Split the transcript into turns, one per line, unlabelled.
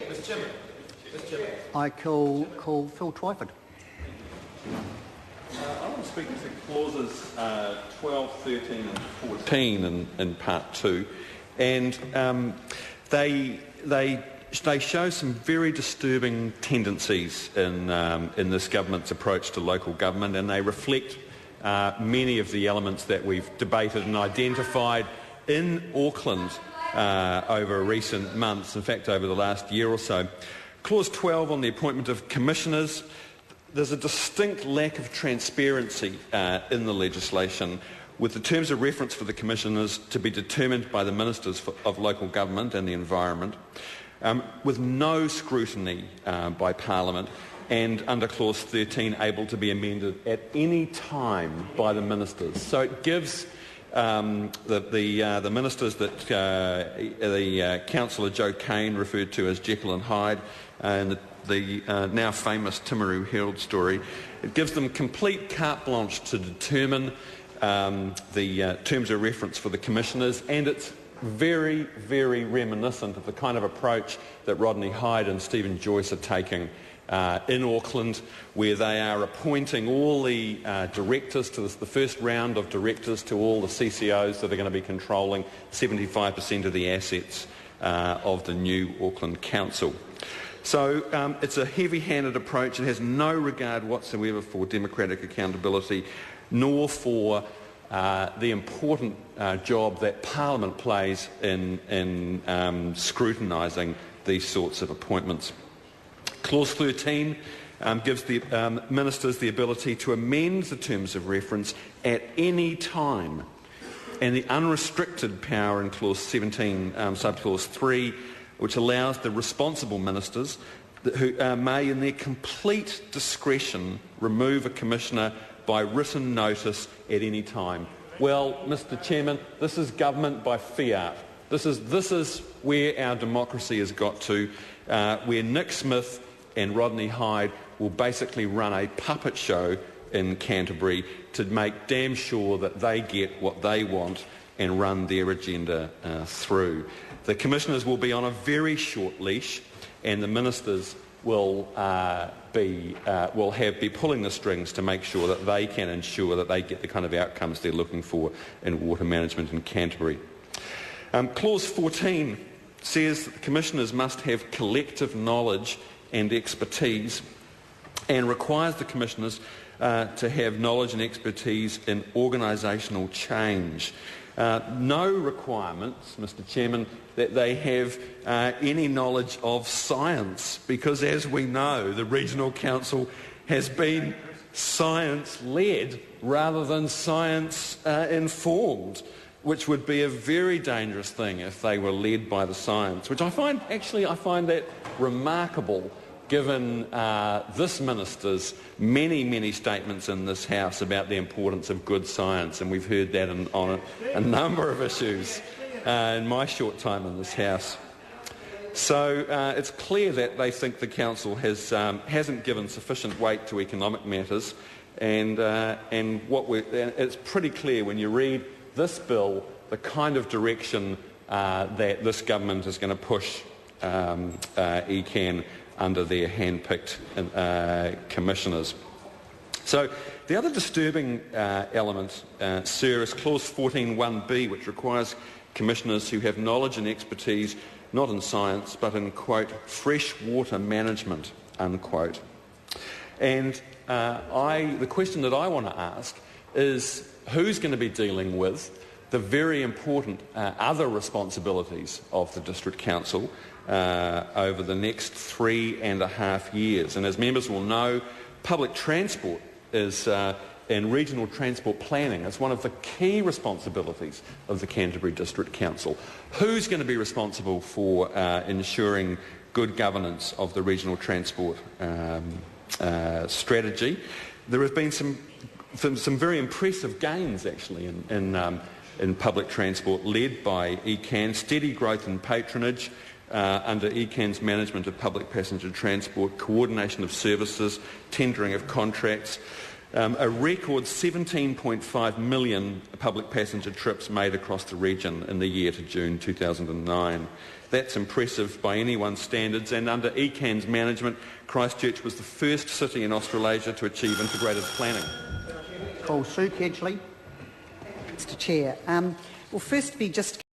Mr. Chairman.
I call Phil Twyford.
I want to speak to clauses 12, 13 and 14 in Part 2, and they show some very disturbing tendencies in this government's approach to local government, and they reflect many of the elements that we've debated and identified in Auckland over recent months, in fact over the last year or so. Clause 12 on the appointment of commissioners. There's a distinct lack of transparency in the legislation, with the terms of reference for the commissioners to be determined by the Ministers of Local Government and the Environment, with no scrutiny by Parliament, and under Clause 13 able to be amended at any time by the Ministers. So it gives the Ministers that the Councillor Joe Kane referred to as Jekyll and Hyde, and the now famous Timaru Herald story, it gives them complete carte blanche to determine the terms of reference for the commissioners, and it's very, very reminiscent of the kind of approach that Rodney Hyde and Stephen Joyce are taking in Auckland, where they are appointing all the directors to the first round of directors to all the CCOs that are going to be controlling 75% of the assets of the new Auckland Council. So it's a heavy-handed approach. It has no regard whatsoever for democratic accountability, nor for the important job that Parliament plays in scrutinising these sorts of appointments. Clause 13 gives the ministers the ability to amend the terms of reference at any time, and the unrestricted power in Clause 17, subclause 3, which allows the responsible ministers who may, in their complete discretion, remove a commissioner by written notice at any time. Well, Mr. Chairman, this is government by fiat. This is where our democracy has got to, where Nick Smith and Rodney Hyde will basically run a puppet show in Canterbury to make damn sure that they get what they want and run their agenda through. The commissioners will be on a very short leash, and the ministers will be pulling the strings to make sure that they can ensure that they get the kind of outcomes they're looking for in water management in Canterbury. Clause 14 says that the commissioners must have collective knowledge and expertise, and requires the commissioners to have knowledge and expertise in organisational change. No requirements, Mr. Chairman, that they have any knowledge of science, because as we know, the Regional Council has been science-led rather than science-informed, which would be a very dangerous thing if they were led by the science, which I find that remarkable, given this minister's many statements in this House about the importance of good science, and we've heard that on a number of issues in my short time in this House. So it's clear that they think the Council hasn't given sufficient weight to economic matters, and it's pretty clear when you read this bill the kind of direction that this government is going to push ECAN under their hand-picked commissioners. So the other disturbing element, sir, is Clause 14(1)(b), which requires commissioners who have knowledge and expertise not in science but in, quote, fresh water management, unquote. And the question that I want to ask is, who's going to be dealing with the very important other responsibilities of the District Council over the next 3.5 years? And as members will know, public transport is, and regional transport planning is one of the key responsibilities of the Canterbury District Council. Who's going to be responsible for ensuring good governance of the regional transport strategy? There have been some very impressive gains, actually, in public transport led by ECAN, steady growth in patronage under ECAN's management of public passenger transport, coordination of services, tendering of contracts, a record 17.5 million public passenger trips made across the region in the year to June 2009. That's impressive by anyone's standards, and under ECAN's management, Christchurch was the first city in Australasia to achieve integrated planning.
Call Sue Kedgley.
Mr Chair. Well, firstly, just